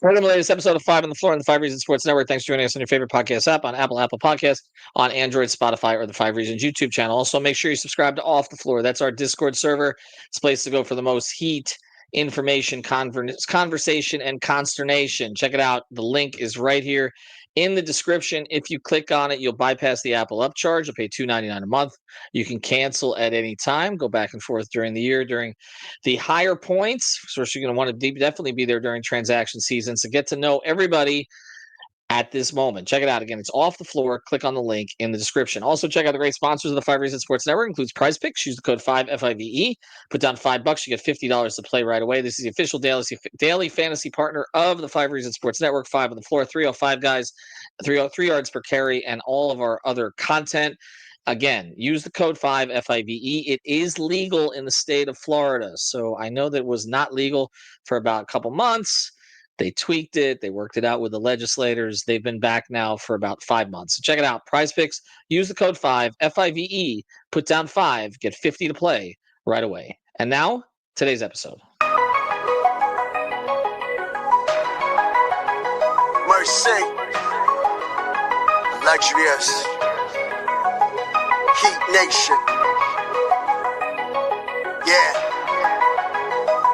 Welcome to the latest episode of Five on the Floor on the Five Reasons Sports Network. Thanks for joining us on your favorite podcast app, on Apple Podcasts, on Android, Spotify, or the Five Reasons YouTube channel. Also, make sure you subscribe to Off the Floor. That's our Discord server. It's a place to go for the most heat, information, conversation, and consternation. Check it out. The link is right here in the description. If you click on it, you'll bypass the Apple upcharge. You'll pay $2.99 a month. You can cancel at any time. Go back and forth during the year, during the higher points. So you're going to want to definitely be there during transaction season to get to know everybody at this moment. Check it out. Again, it's Off the Floor. Click on the link in the description. Also, check out the great sponsors of the Five Reasons Sports Network. Includes Prize Picks. Use the code 5FIVE. Put down $5. You get $50 to play right away. This is the official daily fantasy partner of the Five Reasons Sports Network. Five on the Floor, 305 guys, 303 yards per carry, and all of our other content. Again, use the code 5FIVE. It is legal in the state of Florida. So I know that it was not legal for about a couple months. They tweaked it. They worked it out with the legislators. They've been back now for about 5 months. So check it out. Prize Picks. Use the code 5FIVE. Put down 5. Get 50 to play right away. And now, today's episode. Mercy. Luxurious. Heat Nation. Yeah.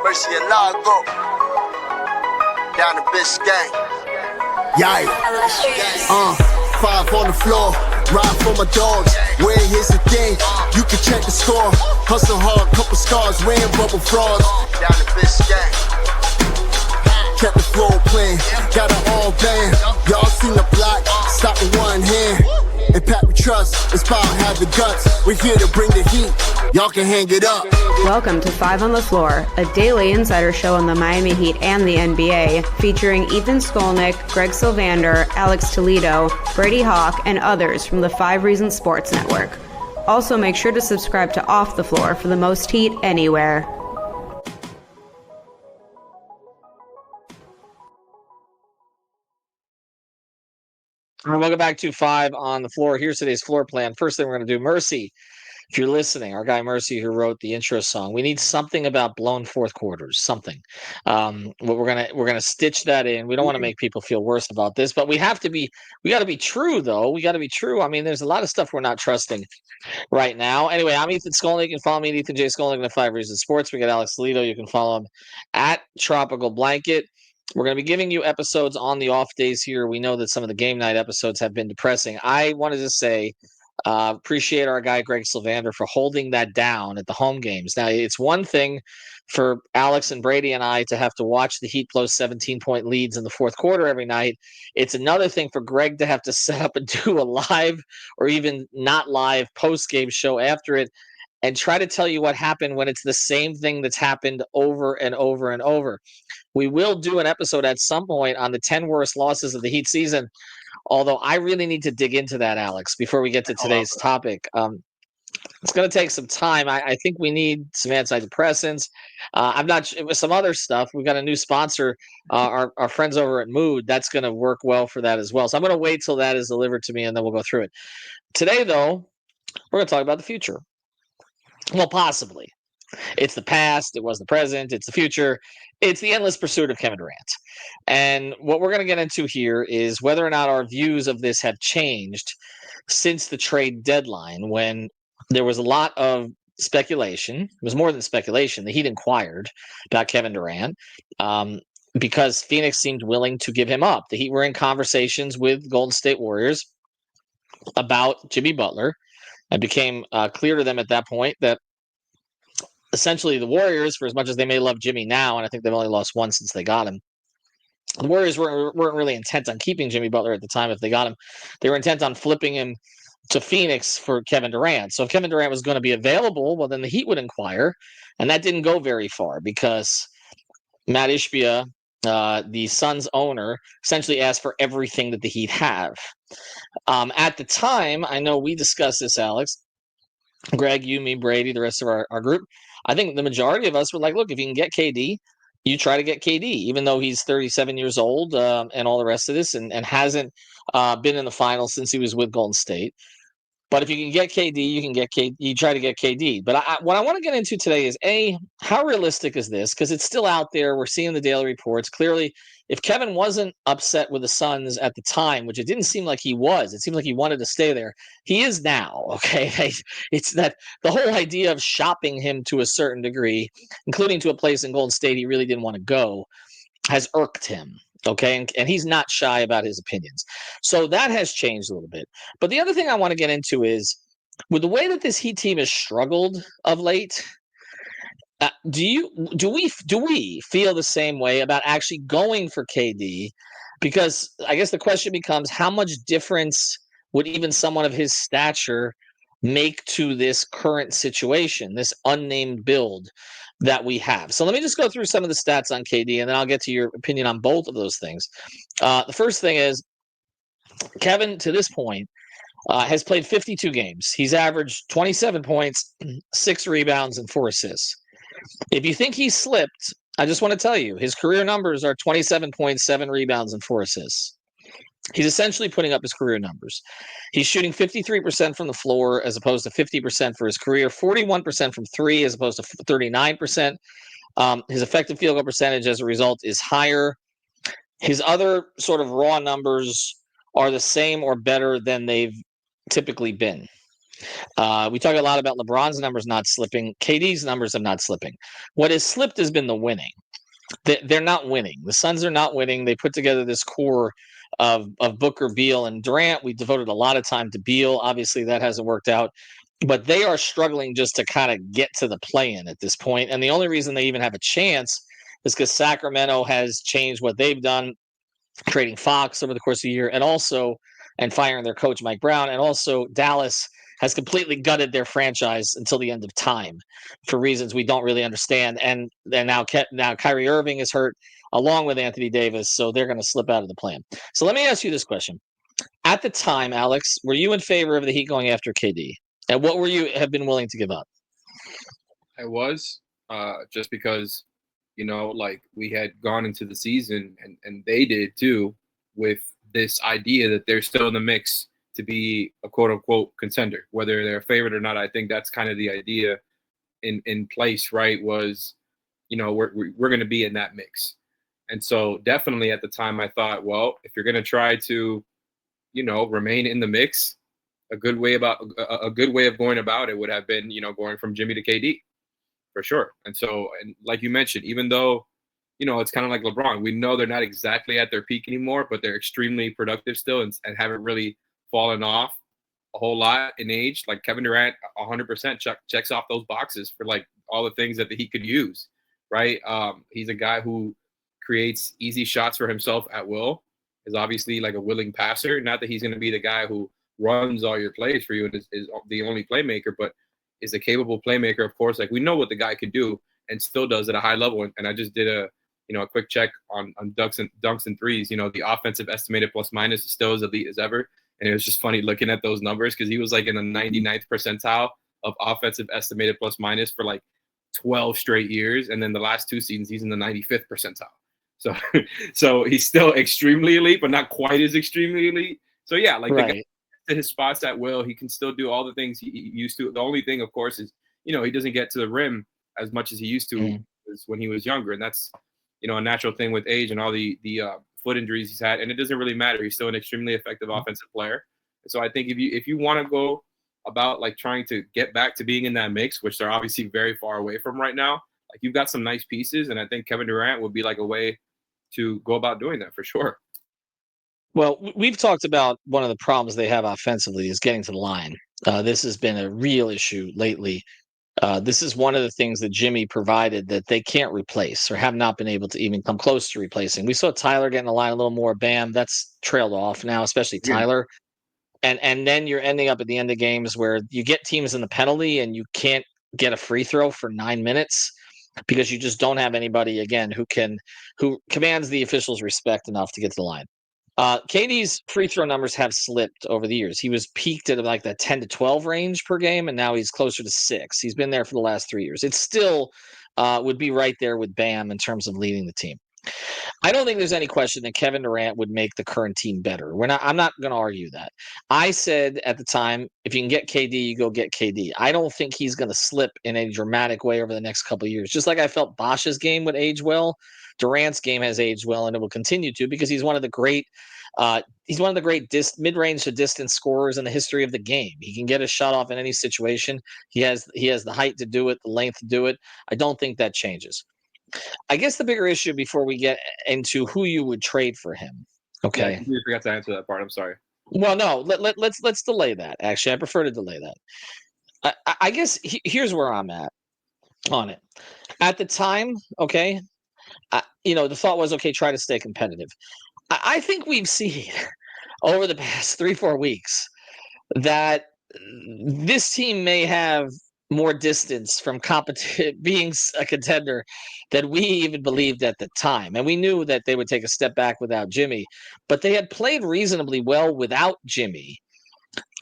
Mercy and Lago. Down to Biscayne. Yeah. Five on the floor. Ride for my dogs. Where here's the thing. You can check the score. Hustle hard, couple scars. Wearing bubble frogs. Down to Biscayne. Kept the floor playing. Got it all band. Y'all seen the block. Stop with one hand. And Pat we trust, it's power have the guts. We're here to bring the heat, y'all can hang it up. Welcome to Five on the Floor, a daily insider show on the Miami Heat and the NBA, featuring Ethan Skolnick, Greg Sylvander, Alex Toledo, Brady Hawk, and others from the Five Reasons Sports Network. Also, make sure to subscribe to Off the Floor for the most heat anywhere. All right, welcome back to Five on the Floor. Here's today's floor plan. First thing we're going to do, Mercy. If you're listening, our guy Mercy, who wrote the intro song, we need something about blown fourth quarters. Something. We're gonna stitch that in. We don't want to make people feel worse about this, but we got to be true though. We got to be true. I mean, there's a lot of stuff we're not trusting right now. Anyway, I'm Ethan Skolnick. You can follow me at Ethan J. Skolnick at 5 Reasons Sports. We got Alex Toledo. You can follow him at Tropical Blanket. We're going to be giving you episodes on the off days here. We know that some of the game night episodes have been depressing. I wanted to say, appreciate our guy Greg Sylvander for holding that down at the home games. Now, it's one thing for Alex and Brady and I to have to watch the Heat blow 17-point leads in the fourth quarter every night. It's another thing for Greg to have to set up and do a live or even not live post-game show after it and try to tell you what happened when it's the same thing that's happened over and over and over. We will do an episode at some point on the 10 worst losses of the Heat season, although I really need to dig into that, Alex, before we get to today's topic. It's going to take some time. I think we need some antidepressants. I'm not with some other stuff. We've got a new sponsor, our friends over at Mood. That's going to work well for that as well. So I'm going to wait till that is delivered to me, and then we'll go through it. Today, though, we're going to talk about the future. Well, possibly. It's the past. It was the present. It's the future. It's the endless pursuit of Kevin Durant. And what we're going to get into here is whether or not our views of this have changed since the trade deadline, when there was a lot of speculation. It was more than speculation. The Heat inquired about Kevin Durant because Phoenix seemed willing to give him up. The Heat were in conversations with Golden State Warriors about Jimmy Butler. It became clear to them at that point that essentially the Warriors, for as much as they may love Jimmy now, and I think they've only lost one since they got him, the Warriors weren't really intent on keeping Jimmy Butler at the time if they got him. They were intent on flipping him to Phoenix for Kevin Durant. So if Kevin Durant was going to be available, well, then the Heat would inquire. And that didn't go very far because Matt Ishbia, the Suns owner, essentially asked for everything that the Heat have. At the time, I know we discussed this, Alex, Greg, you, me, Brady, the rest of our group. I think the majority of us were like, look, if you can get KD, you try to get KD, even though he's 37 years old and all the rest of this and hasn't been in the finals since he was with Golden State. But if you can get KD, you can get KD. You try to get KD. But what I want to get into today is how realistic is this? Because it's still out there. We're seeing the daily reports. Clearly, if Kevin wasn't upset with the Suns at the time, which it didn't seem like he was, it seemed like he wanted to stay there. He is now. Okay, it's that the whole idea of shopping him to a certain degree, including to a place in Golden State he really didn't want to go, has irked him. Okay. And he's not shy about his opinions. So that has changed a little bit. But the other thing I want to get into is with the way that this Heat team has struggled of late, do we feel the same way about actually going for KD? Because I guess the question becomes how much difference would even someone of his stature make to this current situation, this unnamed build that we have? So let me just go through some of the stats on KD, and then I'll get to your opinion on both of those things. The first thing is Kevin, to this point, has played 52 games. He's averaged 27 points, 6 rebounds, and 4 assists. If you think he slipped, I just want to tell you his career numbers are 27 points, 7 rebounds, and 4 assists. He's essentially putting up his career numbers. He's shooting 53% from the floor as opposed to 50% for his career, 41% from three as opposed to 39%. His effective field goal percentage as a result is higher. His other sort of raw numbers are the same or better than they've typically been. We talk a lot about LeBron's numbers not slipping. KD's numbers are not slipping. What has slipped has been the winning. They're not winning. The Suns are not winning. They put together this core of Booker, Beal, and Durant. We devoted a lot of time to Beal. Obviously, that hasn't worked out. But they are struggling just to kind of get to the play-in at this point. And the only reason they even have a chance is because Sacramento has changed what they've done, trading Fox over the course of the year, and firing their coach Mike Brown, and also Dallas has completely gutted their franchise until the end of time for reasons we don't really understand. And now Kyrie Irving is hurt along with Anthony Davis, so they're going to slip out of the plan. So let me ask you this question: at the time, Alex, were you in favor of the Heat going after KD, and what were you have been willing to give up? I was just because like we had gone into the season and they did too with this idea that they're still in the mix to be a quote unquote contender, whether they're a favorite or not. I think that's kind of the idea in place, right? Was, we're going to be in that mix. And so definitely at the time I thought, well, if you're going to try to, remain in the mix, a good way of going about it would have been, going from Jimmy to KD. For sure. And so, and like you mentioned, even though, it's kind of like LeBron, we know they're not exactly at their peak anymore, but they're extremely productive still and haven't really fallen off a whole lot in age. Like Kevin Durant, 100% checks off those boxes for like all the things that he could use, right? He's a guy who creates easy shots for himself at will, is obviously like a willing passer. Not that he's going to be the guy who runs all your plays for you and is the only playmaker, but is a capable playmaker, of course. Like we know what the guy could do and still does at a high level. And I just did a quick check on dunks and threes. The offensive estimated plus minus is still as elite as ever. And it was just funny looking at those numbers because he was like in the 99th percentile of offensive estimated plus minus for like 12 straight years. And then the last 2 seasons, he's in the 95th percentile. So he's still extremely elite, but not quite as extremely elite. So yeah, like right. The guy to his spots at will, he can still do all the things he used to. The only thing, of course, is he doesn't get to the rim as much as he used to when he was younger, and that's a natural thing with age and all the foot injuries he's had. And it doesn't really matter. He's still an extremely effective offensive player. And so I think if you want to go about like trying to get back to being in that mix, which they're obviously very far away from right now, like you've got some nice pieces, and I think Kevin Durant would be like a way to go about doing that for sure. Well, we've talked about one of the problems they have offensively is getting to the line. This has been a real issue lately. This is one of the things that Jimmy provided that they can't replace or have not been able to even come close to replacing. We saw Tyler getting the line a little more. Bam, that's trailed off now, especially Tyler. And then you're ending up at the end of games where you get teams in the penalty and you can't get a free throw for 9 minutes because you just don't have anybody, again, who commands the officials' respect enough to get to the line. KD's free throw numbers have slipped over the years. He was peaked at like the 10 to 12 range per game, and now he's closer to 6. He's been there for the last 3 years. It still would be right there with Bam in terms of leading the team. I don't think there's any question that Kevin Durant would make the current team better. I'm not going to argue that. I said at the time, if you can get KD, you go get KD. I don't think he's going to slip in a dramatic way over the next couple of years. Just like I felt Bosch's game would age well, Durant's game has aged well, and it will continue to because he's one of the great. Mid-range to distance scorers in the history of the game. He can get a shot off in any situation. He has the height to do it, the length to do it. I don't think that changes. I guess the bigger issue before we get into who you would trade for him. Yeah, I Okay. completely forgot to answer that part. I'm sorry. Well, no, let's delay that. Actually, I prefer to delay that. I guess here's where I'm at on it. At the time, okay, the thought was, okay, try to stay competitive. I think we've seen over the past 3-4 weeks that this team may have more distance from being a contender than we even believed at the time. And we knew that they would take a step back without Jimmy, but they had played reasonably well without Jimmy.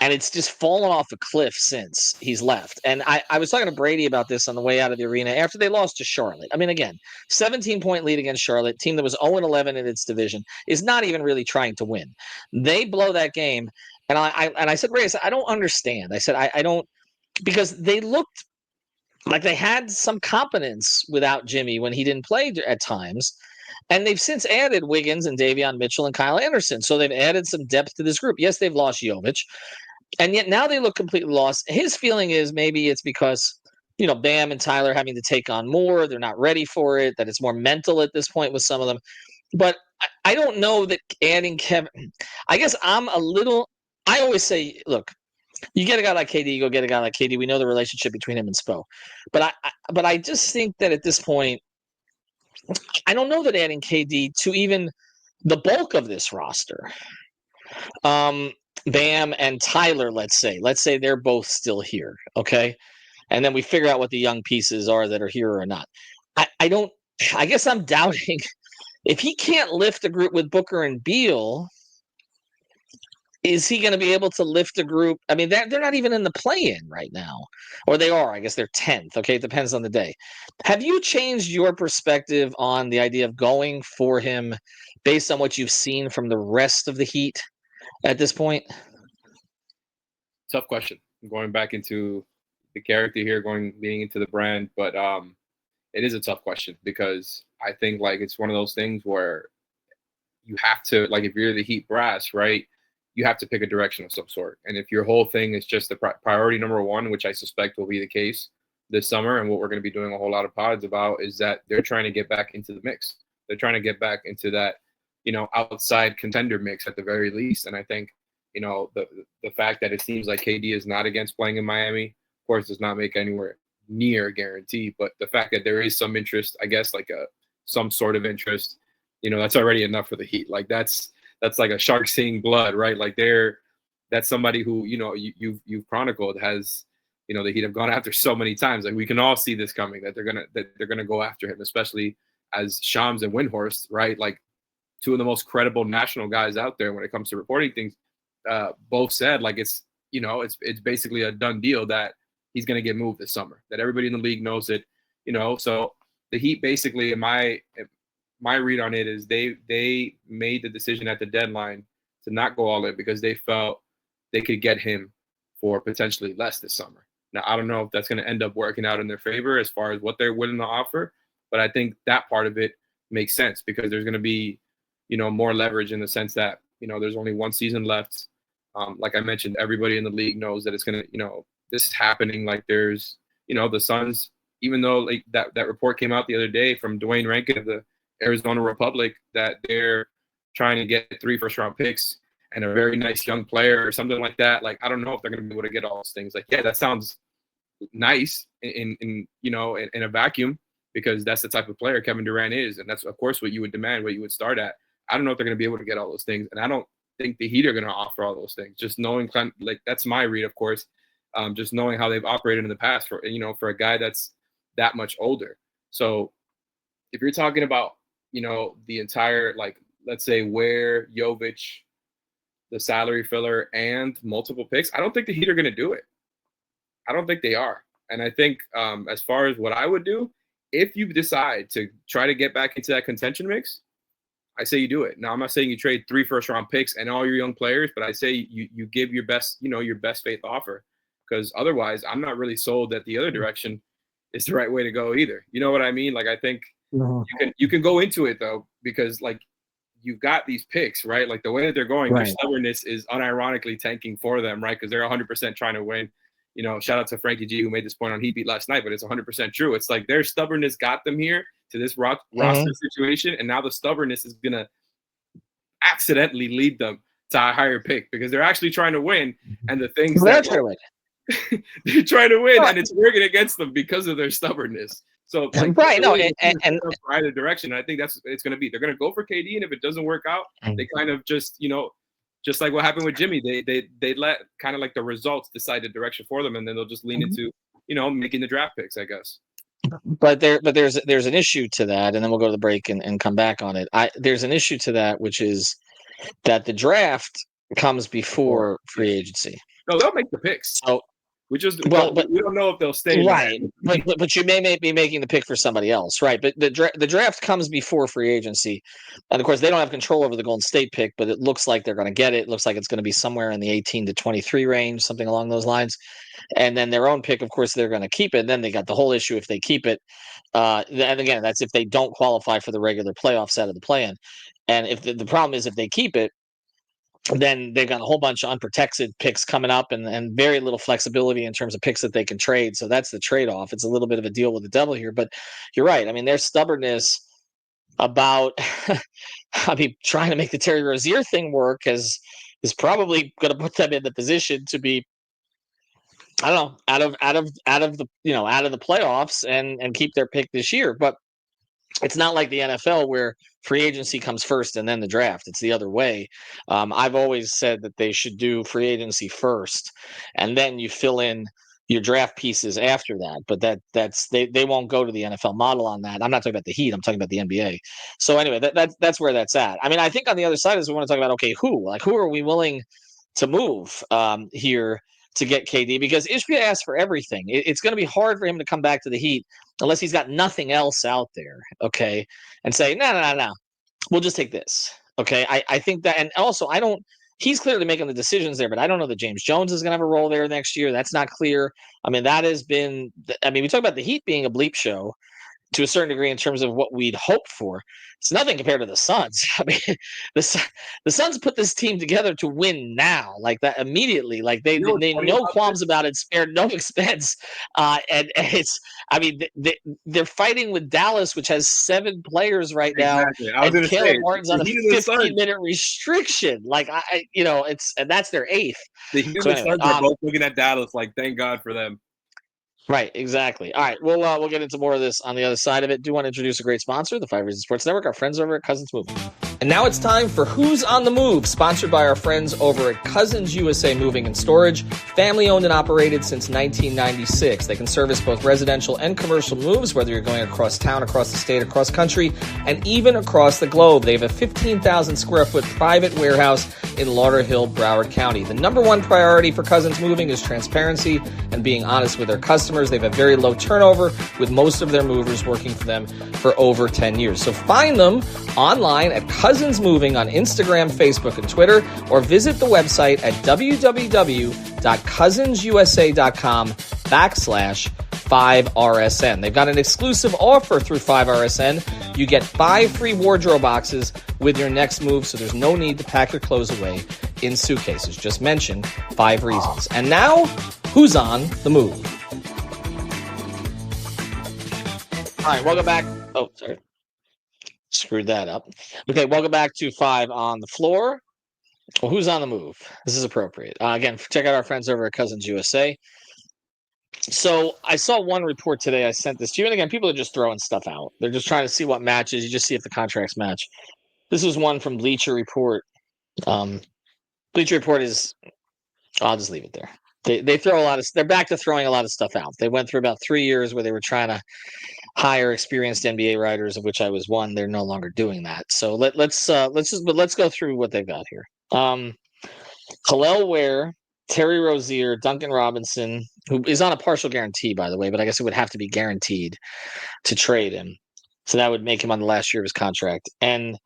And it's just fallen off a cliff since he's left. And I was talking to Brady about this on the way out of the arena after they lost to Charlotte. I mean, again, 17-point lead against Charlotte, team that was 0-11 in its division, is not even really trying to win. They blow that game. And I said, Ray, I don't understand. I said, I don't, because they looked like they had some competence without Jimmy when he didn't play at times. And they've since added Wiggins and Davion Mitchell and Kyle Anderson. So they've added some depth to this group. Yes, they've lost Jovic. And yet now they look completely lost. His feeling is maybe it's because, Bam and Tyler having to take on more. They're not ready for it, that it's more mental at this point with some of them. But I don't know that adding Kevin, I guess I always say, look, you get a guy like KD, you go get a guy like KD. We know the relationship between him and Spo. But I just think that at this point, I don't know that adding KD to even the bulk of this roster, Bam and Tyler, let's say they're both still here, okay? And then we figure out what the young pieces are that are here or not. I guess I'm doubting if he can't lift a group with Booker and Beal, is he going to be able to lift a group? I mean, they're not even in the play-in right now. Or they are. I guess they're 10th. Okay, it depends on the day. Have you changed your perspective on the idea of going for him based on what you've seen from the rest of the Heat at this point? Tough question. I'm going back into the character here, being into the brand, but it is a tough question because I think it's one of those things where you have to, if you're the Heat brass, right, you have to pick a direction of some sort. And if your whole thing is just the priority number one, which I suspect will be the case this summer, and what we're going to be doing a whole lot of pods about, is that they're trying to get back into the mix. They're trying to get back into that, outside contender mix at the very least. And I think, the fact that it seems like KD is not against playing in Miami, of course, does not make anywhere near a guarantee. But the fact that there is some interest, I guess, some sort of interest, that's already enough for the Heat. That's like a shark seeing blood, right? That's somebody who, you've chronicled has, the Heat have gone after so many times. We can all see this coming, that they're gonna go after him, especially as Shams and Windhorst, right? Two of the most credible national guys out there when it comes to reporting things, both said it's basically a done deal that he's gonna get moved this summer. That everybody in the league knows it, So the Heat basically, in my read on it, is they made the decision at the deadline to not go all in because they felt they could get him for potentially less this summer. Now, I don't know if that's going to end up working out in their favor as far as what they're willing to offer, but I think that part of it makes sense because there's going to be, more leverage in the sense that, there's only one season left. Like I mentioned, everybody in the league knows that it's going to, this is happening. There's, the Suns, even though that report came out the other day from Dwayne Rankin of the Arizona Republic that they're trying to get 3 first-round picks and a very nice young player or something like that. I don't know if they're going to be able to get all those things. Yeah, that sounds nice in a vacuum because that's the type of player Kevin Durant is, and that's of course what you would demand, what you would start at. I don't know if they're going to be able to get all those things, and I don't think the Heat are going to offer all those things. Just knowing, that's my read, of course. Just knowing how they've operated in the past for a guy that's that much older. So if you're talking about the entire, let's say where Jovic, the salary filler, and multiple picks, I don't think the Heat are going to do it. I don't think they are. And I think as far as what I would do, if you decide to try to get back into that contention mix, I say you do it. Now, I'm not saying you trade 3 first-round picks and all your young players, but I say you give your best, your best faith offer, because otherwise, I'm not really sold that the other direction is the right way to go either. You know what I mean? Like, I think you can go into it though, because like you've got these picks, right? Like the way that they're going, their stubbornness is unironically tanking for them, right? Because they're 100% trying to win. Shout out to Frankie G, who made this point on Heat Beat last night, but it's 100% true. It's like their stubbornness got them here to this roster situation, and now the stubbornness is going to accidentally lead them to a higher pick because they're actually trying to win, and the things they're trying to win, and it's working against them because of their stubbornness. So like, and either direction, I think it's going to be. They're going to go for KD, and if it doesn't work out, they kind of just just like what happened with Jimmy, they let kind of like the results decide the direction for them, and then they'll just lean into making the draft picks, I guess. But there's an issue to that, and then we'll go to the break and come back on it. There's an issue to that, which is that the draft comes before free agency. No, they'll make the picks. So we don't know if they'll stay. Right, but you may be making the pick for somebody else, right? But the draft comes before free agency, and of course they don't have control over the Golden State pick, but it looks like they're going to get it. It looks like it's going to be somewhere in the 18 to 23 range, something along those lines. And then their own pick, of course, they're going to keep it. And then they got the whole issue if they keep it. And again, that's if they don't qualify for the regular playoffs out of the play-in. And if the problem is if they keep it, then they've got a whole bunch of unprotected picks coming up and very little flexibility in terms of picks that they can trade. So that's the trade-off. It's a little bit of a deal with the devil here. But you're right. I mean, their stubbornness about trying to make the Terry Rozier thing work is probably going to put them in the position to be, I don't know, out of the playoffs and keep their pick this year. But it's not like the NFL where free agency comes first and then the draft. It's the other way. I've always said that they should do free agency first, and then you fill in your draft pieces after that. But they won't go to the NFL model on that. I'm not talking about the Heat. I'm talking about the NBA. So anyway, that's where that's at. I mean, I think on the other side is we want to talk about, okay, who are we willing to move here to get KD, because Ishbia asked for everything. It's going to be hard for him to come back to the Heat unless he's got nothing else out there, okay, and say, no, we'll just take this, okay? I think that, and also he's clearly making the decisions there, but I don't know that James Jones is going to have a role there next year. That's not clear. I mean, we talk about the Heat being a bleep show to a certain degree in terms of what we'd hoped for. It's nothing compared to the Suns. I mean, the Suns put this team together to win now, like that immediately. Like they no qualms about it, spared no expense, and it's. I mean, they're fighing with Dallas, which has 7 players right now, and Caleb Martin's on a 15-minute restriction. Like and that's their 8th. The Heat and the Suns are both looking at Dallas like, thank God for them. Right, exactly. All right, we'll get into more of this on the other side of it. Do want to introduce a great sponsor, the 5 Reasons Sports Network, our friends over at Cousins Moving. And now it's time for Who's on the Move, sponsored by our friends over at Cousins USA Moving and Storage, family owned and operated since 1996. They can service both residential and commercial moves, whether you're going across town, across the state, across country, and even across the globe. They have a 15,000 square foot private warehouse in Lauderhill, Broward County. The number one priority for Cousins Moving is transparency and being honest with their customers. They have a very low turnover, with most of their movers working for them for over 10 years. So find them online at Cousins Moving on Instagram, Facebook, and Twitter, or visit the website at www.cousinsusa.com/5RSN. They've got an exclusive offer through 5RSN. You get 5 free wardrobe boxes with your next move, so there's no need to pack your clothes away in suitcases. Just mention 5 reasons. And now, who's on the move? All right, welcome back. Oh, sorry. Screwed that up. Okay, welcome back to 5 on the floor. Well, who's on the move? This is appropriate. Again, check out our friends over at Cousins USA. So I saw one report today. I sent this to you. And again, people are just throwing stuff out. They're just trying to see what matches. You just see if the contracts match. This was one from Bleacher Report. Bleacher Report is, I'll just leave it there. They throw a lot of, they're back to throwing a lot of stuff out. They went through about 3 years where they were trying to hire experienced NBA writers, of which I was one. They're no longer doing that. So let's go through what they've got here. Hillel Ware, Terry Rozier, Duncan Robinson, who is on a partial guarantee, by the way, but I guess it would have to be guaranteed to trade him. So that would make him on the last year of his contract. And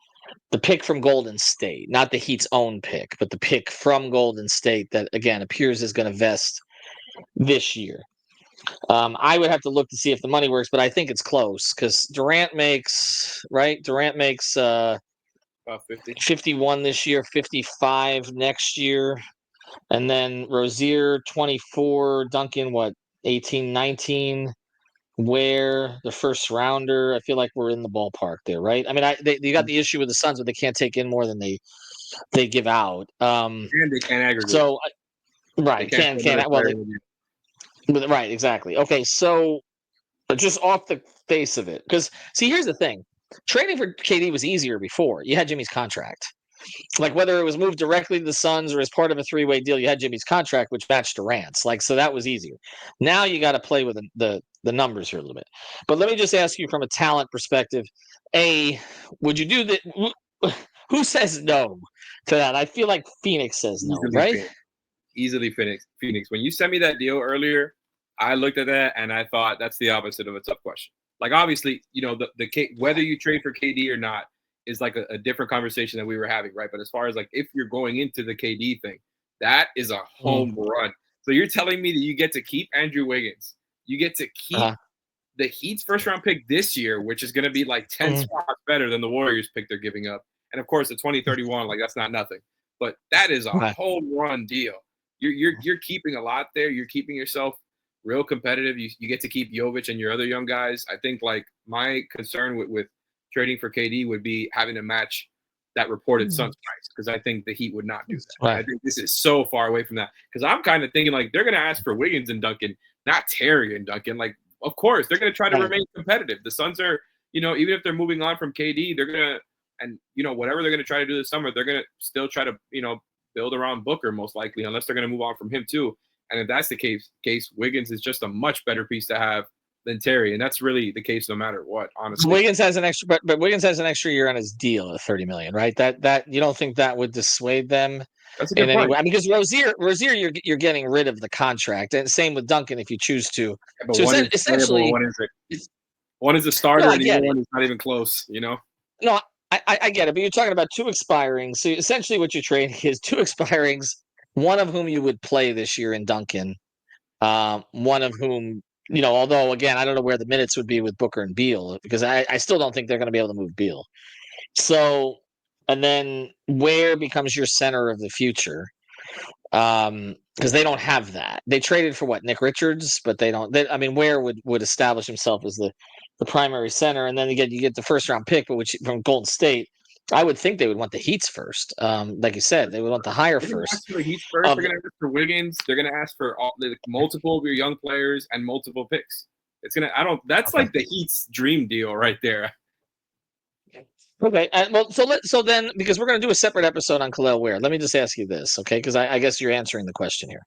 the pick from Golden State, not the Heat's own pick, but the pick from Golden State that, again, appears is going to vest this year. I would have to look to see if the money works, but I think it's close because Durant makes 51 this year, 55 next year. And then Rozier, 24, Duncan, 18, 19, Ware, the first rounder. I feel like we're in the ballpark there, right? I mean, you got the issue with the Suns, but they can't take in more than they give out. And they can't aggregate. So, right, right, exactly. Okay, so just off the face of it, because see, here's the thing: trading for KD was easier before. You had Jimmy's contract. Like whether it was moved directly to the Suns or as part of a three-way deal, you had Jimmy's contract, which matched Durant's. Like, so that was easier. Now you got to play with the numbers here a little bit. But let me just ask you from a talent perspective: would you do that? Who says no to that? I feel like Phoenix says no, right? Easily Phoenix. When you sent me that deal earlier, I looked at that and I thought that's the opposite of a tough question. Like obviously, whether you trade for KD or not is like a different conversation that we were having, right? But as far as like if you're going into the KD thing, that is a home run. So you're telling me that you get to keep Andrew Wiggins, you get to keep the Heat's first round pick this year, which is going to be like 10 spots better than the Warriors pick they're giving up, and of course the 2031, like that's not nothing, but that is a home run deal. You're keeping a lot there. You're keeping yourself real competitive. You get to keep Jovic and your other young guys. I think like my concern with trading for KD would be having to match that reported Suns price, because I think the Heat would not do that. Right. I think this is so far away from that, because I'm kind of thinking like they're going to ask for Wiggins and Duncan, not Terry and Duncan. Like, of course, they're going to try to remain competitive. The Suns are, even if they're moving on from KD, they're going to, and whatever they're going to try to do this summer, they're going to still try to, build around Booker most likely, unless they're going to move on from him too. And if that's the case, Wiggins is just a much better piece to have than Terry, and that's really the case no matter what. Honestly, Wiggins has an extra, but Wiggins has an extra year on his deal at $30 million, right? That you don't think that would dissuade them in any way? I mean, because Rozier, you're getting rid of the contract, and same with Duncan if you choose to. Yeah, but so essentially, one is it? One is a starter, and the other one is not even close. No, I get it, but you're talking about two expirings. So essentially, what you're trading is two expirings, one of whom you would play this year in Duncan, one of whom. Although, again, I don't know where the minutes would be with Booker and Beal, because I still don't think they're going to be able to move Beal. So, and then Ware becomes your center of the future, because they don't have that. They traded for Nick Richards, but they don't. Ware would establish himself as the primary center, and then you get the first round pick, which from Golden State. I would think they would want the Heat's first. Like you said, they would want the higher first. Ask for the Heat's first. They're going to ask for Wiggins. They're going to ask for multiple of your young players and multiple picks. That's like the Heat's dream deal right there. Okay. So then, because we're going to do a separate episode on Kel'el Ware, let me just ask you this, okay? Because I guess you're answering the question here.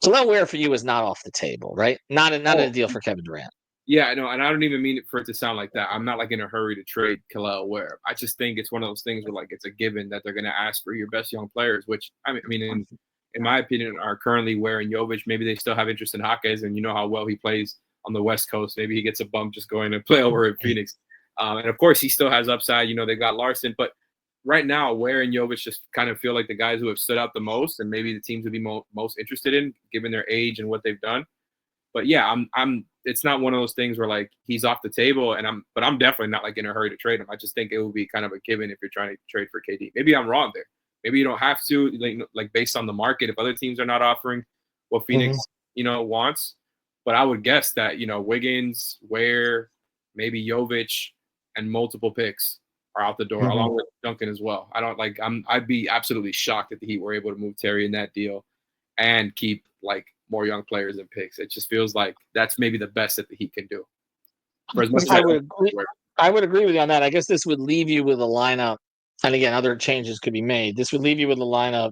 Kel'el Ware for you is not off the table, right? Not a deal for Kevin Durant. Yeah, I know, and I don't even mean it for it to sound like that. I'm not like in a hurry to trade Kel'el Ware. I just think it's one of those things where like it's a given that they're going to ask for your best young players, which I mean, in my opinion, are currently Ware and Jovic. Maybe they still have interest in Jaquez, and you know how well he plays on the West Coast. Maybe he gets a bump just going to play over in Phoenix. And of course, he still has upside. They've got Larson, but right now, Ware and Jovic just kind of feel like the guys who have stood out the most, and maybe the teams would be most interested in, given their age and what they've done. But yeah, I'm. It's not one of those things where like he's off the table, but I'm definitely not like in a hurry to trade him. I just think it would be kind of a given if you're trying to trade for KD. Maybe I'm wrong there. Maybe you don't have to, like based on the market, if other teams are not offering what Phoenix, wants. But I would guess that Wiggins, Ware, maybe Jovic, and multiple picks are out the door, along with Duncan as well. I'd be absolutely shocked if the Heat were able to move Terry in that deal and keep like more young players and picks. It just feels like that's maybe the best that the Heat can do. For as much as I would agree with you on that. I guess this would leave you with a lineup, and again, other changes could be made. This would leave you with a lineup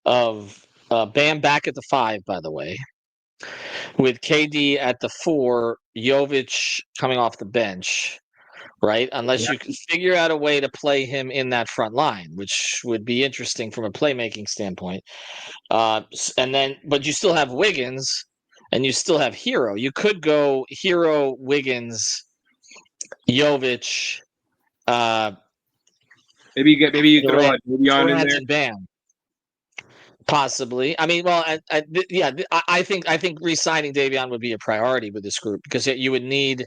of Bam back at the 5, by the way, with KD at the 4, Jovic coming off the bench, right? Unless you can figure out a way to play him in that front line, which would be interesting from a playmaking standpoint. But you still have Wiggins, and you still have Hero. You could go Hero, Wiggins, Jovic, Maybe you throw Durant, a Davion in there. And Bam. Possibly. I mean, well, I think re-signing Davion would be a priority with this group because you would need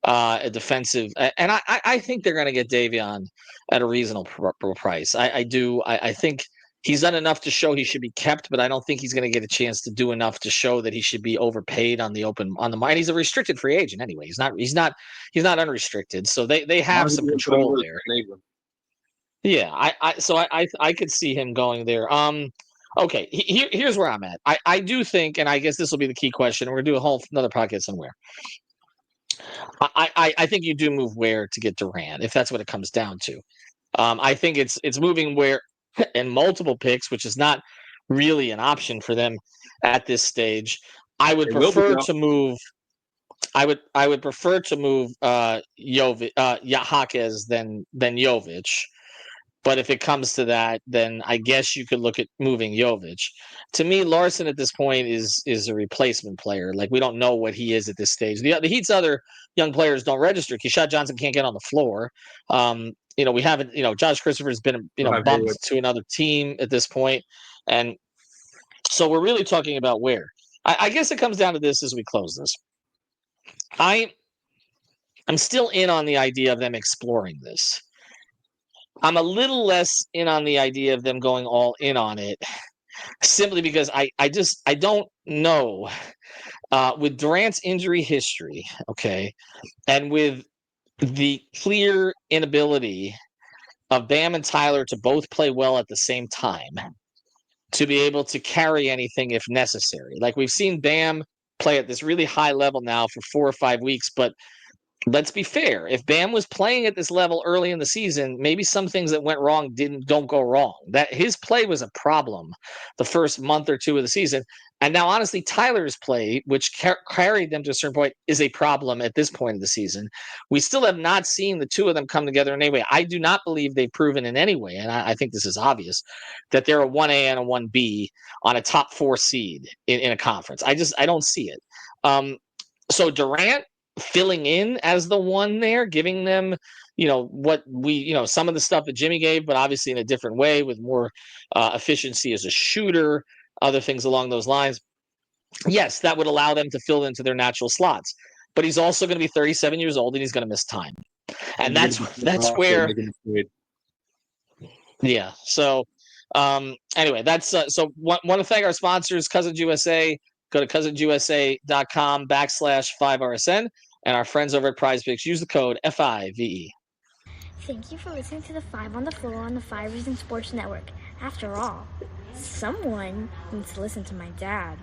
a defensive, and I think they're going to get Davion at a reasonable price. I do. I think he's done enough to show he should be kept, but I don't think he's going to get a chance to do enough to show that he should be overpaid on the mind. He's a restricted free agent anyway. He's not unrestricted, so they have some control there. Yeah, I could see him going there. Okay, here's where I'm at. I do think, and I guess this will be the key question. We're gonna do another podcast somewhere. I think you do move Ware to get Durant if that's what it comes down to. I think it's moving Ware and multiple picks, which is not really an option for them at this stage. I would prefer to move. I would prefer to move Jaquez than Jovic. But if it comes to that, then I guess you could look at moving Jovic. To me, Larson at this point is a replacement player. Like we don't know what he is at this stage. The Heat's other young players don't register. Keyshawn Johnson can't get on the floor. We haven't. Josh Christopher's been bumped to another team at this point, and so we're really talking about where. I guess it comes down to this as we close this. I'm still in on the idea of them exploring this. I'm a little less in on the idea of them going all in on it, simply because I don't know. With Durant's injury history, okay, and with the clear inability of Bam and Tyler to both play well at the same time, to be able to carry anything if necessary. Like we've seen Bam play at this really high level now for 4 or 5 weeks, but let's be fair. If Bam was playing at this level early in the season, maybe some things that went wrong don't go wrong. That his play was a problem the first month or two of the season. And now, honestly, Tyler's play, which carried them to a certain point, is a problem at this point of the season. We still have not seen the two of them come together in any way. I do not believe they've proven in any way, and I think this is obvious, that they're a 1A and a 1B on a top 4 seed in a conference. I don't see it. So Durant filling in as the one there, giving them, what we, some of the stuff that Jimmy gave, but obviously in a different way with more efficiency as a shooter, other things along those lines. Yes, that would allow them to fill into their natural slots. But he's also going to be 37 years old and he's going to miss time. And that's where. Yeah. So anyway, that's so want to thank our sponsors, Cousins USA. Go to cousinsusa.com/5RSN. And our friends over at Prize Picks, use the code FIVE. Thank you for listening to the 5 on the Floor on the 5 Reasons Sports Network. After all, someone needs to listen to my dad.